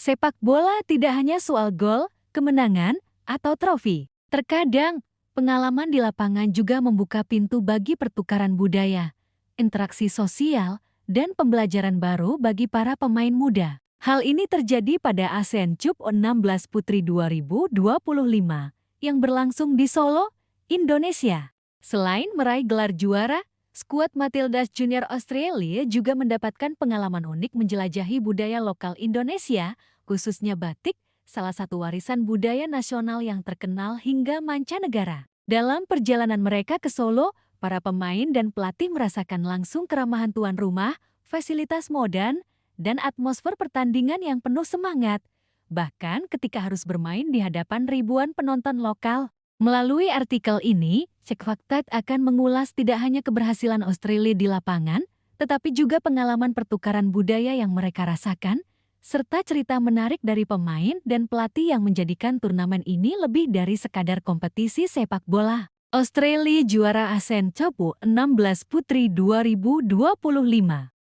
Sepak bola tidak hanya soal gol, kemenangan, atau trofi. Terkadang, pengalaman di lapangan juga membuka pintu bagi pertukaran budaya, interaksi sosial, dan pembelajaran baru bagi para pemain muda. Hal ini terjadi pada ASEAN Cup U16 Putri 2025 yang berlangsung di Solo, Indonesia. Selain meraih gelar juara, skuad Matildas Junior Australia juga mendapatkan pengalaman unik menjelajahi budaya lokal Indonesia, khususnya batik, salah satu warisan budaya nasional yang terkenal hingga mancanegara. Dalam perjalanan mereka ke Solo, para pemain dan pelatih merasakan langsung keramahan tuan rumah, fasilitas modern, dan atmosfer pertandingan yang penuh semangat. Bahkan ketika harus bermain di hadapan ribuan penonton lokal. Melalui artikel ini, Cek Fakta akan mengulas tidak hanya keberhasilan Australia di lapangan, tetapi juga pengalaman pertukaran budaya yang mereka rasakan, serta cerita menarik dari pemain dan pelatih yang menjadikan turnamen ini lebih dari sekadar kompetisi sepak bola. Australia juara ASEAN Cup U16 Putri 2025.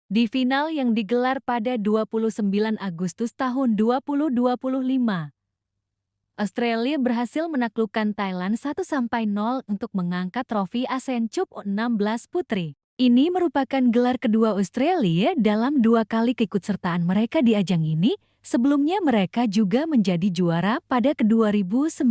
Di final yang digelar pada 29 Agustus tahun 2025, Australia berhasil menaklukkan Thailand 1-0 untuk mengangkat trofi ASEAN Cup U16 Putri. Ini merupakan gelar kedua Australia dalam 2 kali keikutsertaan mereka di ajang ini, sebelumnya mereka juga menjadi juara pada 2009.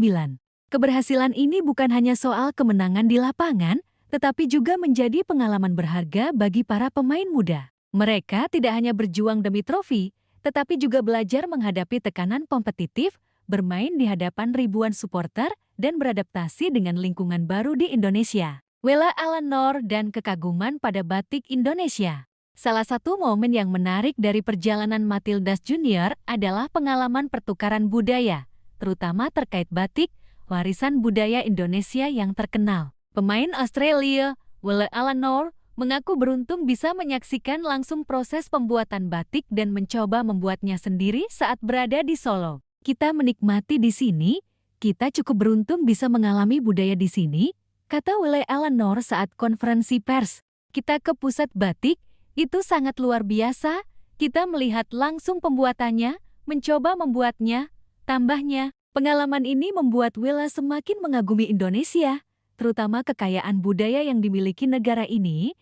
Keberhasilan ini bukan hanya soal kemenangan di lapangan, tetapi juga menjadi pengalaman berharga bagi para pemain muda. Mereka tidak hanya berjuang demi trofi, tetapi juga belajar menghadapi tekanan kompetitif, bermain di hadapan ribuan supporter, dan beradaptasi dengan lingkungan baru di Indonesia. Wella Alanor dan kekaguman pada batik Indonesia. Salah satu momen yang menarik dari perjalanan Matildas Junior adalah pengalaman pertukaran budaya, terutama terkait batik, warisan budaya Indonesia yang terkenal. Pemain Australia, Wella Alanor, mengaku beruntung bisa menyaksikan langsung proses pembuatan batik dan mencoba membuatnya sendiri saat berada di Solo. Kita menikmati di sini, kita cukup beruntung bisa mengalami budaya di sini, kata Wella Alanor saat konferensi pers. Kita ke pusat batik, itu sangat luar biasa, kita melihat langsung pembuatannya, mencoba membuatnya, tambahnya. Pengalaman ini membuat Wella semakin mengagumi Indonesia, terutama kekayaan budaya yang dimiliki negara ini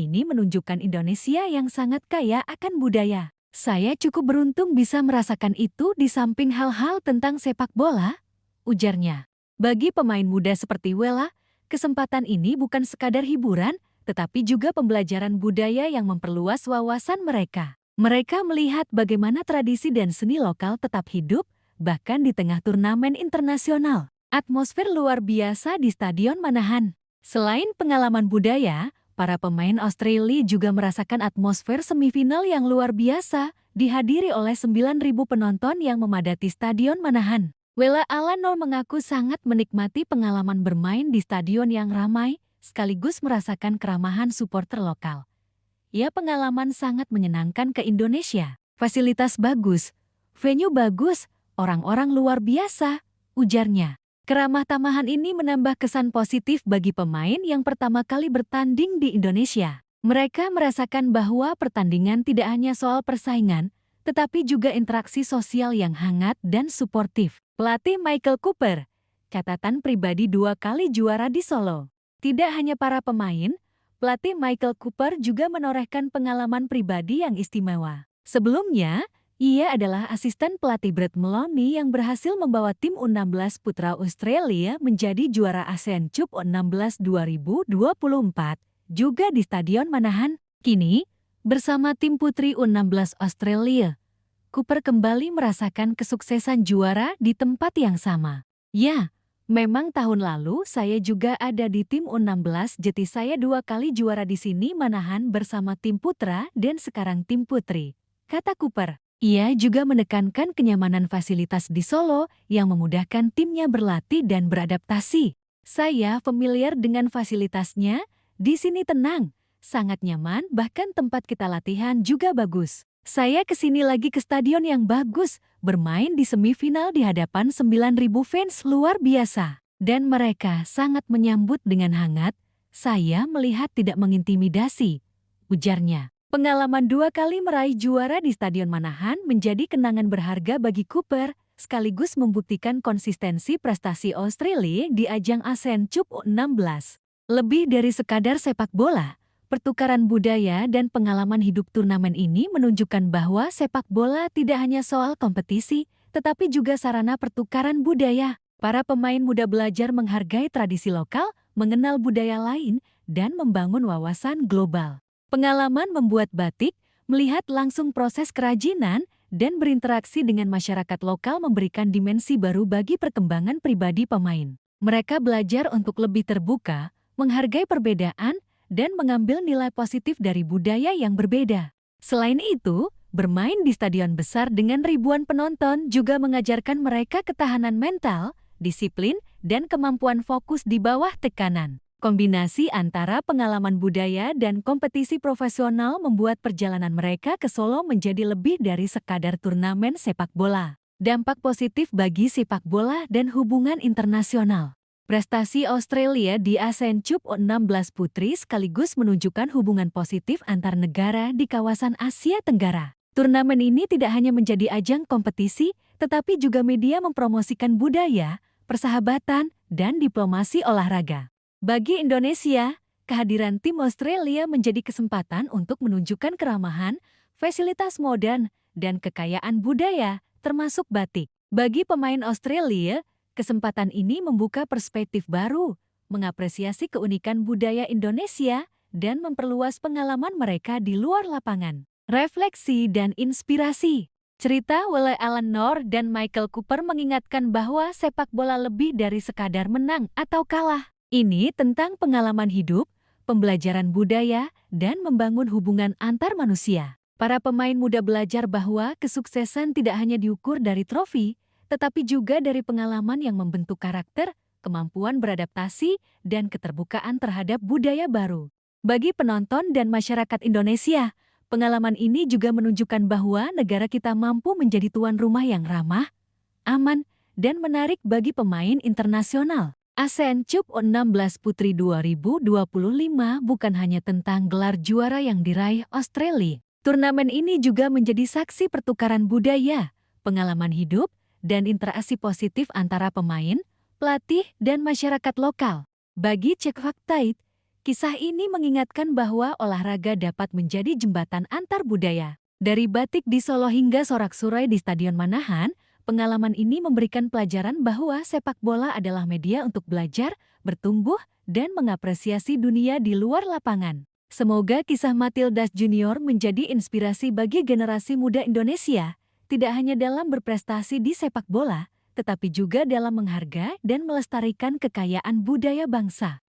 menunjukkan Indonesia yang sangat kaya akan budaya. Saya cukup beruntung bisa merasakan itu di samping hal-hal tentang sepak bola, ujarnya. Bagi pemain muda seperti Wella, kesempatan ini bukan sekadar hiburan, tetapi juga pembelajaran budaya yang memperluas wawasan mereka. Mereka melihat bagaimana tradisi dan seni lokal tetap hidup, bahkan di tengah turnamen internasional. Atmosfer luar biasa di Stadion Manahan. Selain pengalaman budaya, para pemain Australia juga merasakan atmosfer semifinal yang luar biasa, dihadiri oleh 9.000 penonton yang memadati Stadion Manahan. Wella Alanor mengaku sangat menikmati pengalaman bermain di stadion yang ramai, sekaligus merasakan keramahan supporter lokal. Ya, pengalaman sangat menyenangkan ke Indonesia. Fasilitas bagus, venue bagus, orang-orang luar biasa, ujarnya. Keramah tamahan ini menambah kesan positif bagi pemain yang pertama kali bertanding di Indonesia. Mereka merasakan bahwa pertandingan tidak hanya soal persaingan, tetapi juga interaksi sosial yang hangat dan suportif. Pelatih Michael Cooper, catatan pribadi 2 kali juara di Solo. Tidak hanya para pemain, pelatih Michael Cooper juga menorehkan pengalaman pribadi yang istimewa. Sebelumnya, ia adalah asisten pelatih Brett Maloney yang berhasil membawa tim U16 putra Australia menjadi juara ASEAN Cup U16 2024, juga di Stadion Manahan. Kini, bersama tim putri U16 Australia, Cooper kembali merasakan kesuksesan juara di tempat yang sama. Ya, memang tahun lalu saya juga ada di tim U16, jadi saya 2 kali juara di sini Manahan bersama tim putra dan sekarang tim putri, kata Cooper. Ia juga menekankan kenyamanan fasilitas di Solo yang memudahkan timnya berlatih dan beradaptasi. Saya familiar dengan fasilitasnya, di sini tenang, sangat nyaman, bahkan tempat kita latihan juga bagus. Saya kesini lagi ke stadion yang bagus, bermain di semifinal di hadapan 9.000 fans luar biasa. Dan mereka sangat menyambut dengan hangat, saya melihat tidak mengintimidasi, ujarnya. Pengalaman 2 kali meraih juara di Stadion Manahan menjadi kenangan berharga bagi Cooper, sekaligus membuktikan konsistensi prestasi Australia di ajang ASEAN Cup U16. Lebih dari sekadar sepak bola, pertukaran budaya dan pengalaman hidup turnamen ini menunjukkan bahwa sepak bola tidak hanya soal kompetisi, tetapi juga sarana pertukaran budaya. Para pemain muda belajar menghargai tradisi lokal, mengenal budaya lain, dan membangun wawasan global. Pengalaman membuat batik, melihat langsung proses kerajinan, dan berinteraksi dengan masyarakat lokal memberikan dimensi baru bagi perkembangan pribadi pemain. Mereka belajar untuk lebih terbuka, menghargai perbedaan, dan mengambil nilai positif dari budaya yang berbeda. Selain itu, bermain di stadion besar dengan ribuan penonton juga mengajarkan mereka ketahanan mental, disiplin, dan kemampuan fokus di bawah tekanan. Kombinasi antara pengalaman budaya dan kompetisi profesional membuat perjalanan mereka ke Solo menjadi lebih dari sekadar turnamen sepak bola. Dampak positif bagi sepak bola dan hubungan internasional. Prestasi Australia di ASEAN Cup U16 Putri sekaligus menunjukkan hubungan positif antar negara di kawasan Asia Tenggara. Turnamen ini tidak hanya menjadi ajang kompetisi, tetapi juga media mempromosikan budaya, persahabatan, dan diplomasi olahraga. Bagi Indonesia, kehadiran tim Australia menjadi kesempatan untuk menunjukkan keramahan, fasilitas modern, dan kekayaan budaya, termasuk batik. Bagi pemain Australia, kesempatan ini membuka perspektif baru, mengapresiasi keunikan budaya Indonesia, dan memperluas pengalaman mereka di luar lapangan. Refleksi dan inspirasi. Cerita Welle Allen Noor dan Michael Cooper mengingatkan bahwa sepak bola lebih dari sekadar menang atau kalah. Ini tentang pengalaman hidup, pembelajaran budaya, dan membangun hubungan antar manusia. Para pemain muda belajar bahwa kesuksesan tidak hanya diukur dari trofi, tetapi juga dari pengalaman yang membentuk karakter, kemampuan beradaptasi, dan keterbukaan terhadap budaya baru. Bagi penonton dan masyarakat Indonesia, pengalaman ini juga menunjukkan bahwa negara kita mampu menjadi tuan rumah yang ramah, aman, dan menarik bagi pemain internasional. ASEAN Cup U16 Putri 2025 bukan hanya tentang gelar juara yang diraih Australia. Turnamen ini juga menjadi saksi pertukaran budaya, pengalaman hidup, dan interaksi positif antara pemain, pelatih, dan masyarakat lokal. Bagi Cek Faktait, kisah ini mengingatkan bahwa olahraga dapat menjadi jembatan antar budaya. Dari batik di Solo hingga sorak-sorai di Stadion Manahan, pengalaman ini memberikan pelajaran bahwa sepak bola adalah media untuk belajar, bertumbuh, dan mengapresiasi dunia di luar lapangan. Semoga kisah Matildas Junior menjadi inspirasi bagi generasi muda Indonesia, tidak hanya dalam berprestasi di sepak bola, tetapi juga dalam menghargai dan melestarikan kekayaan budaya bangsa.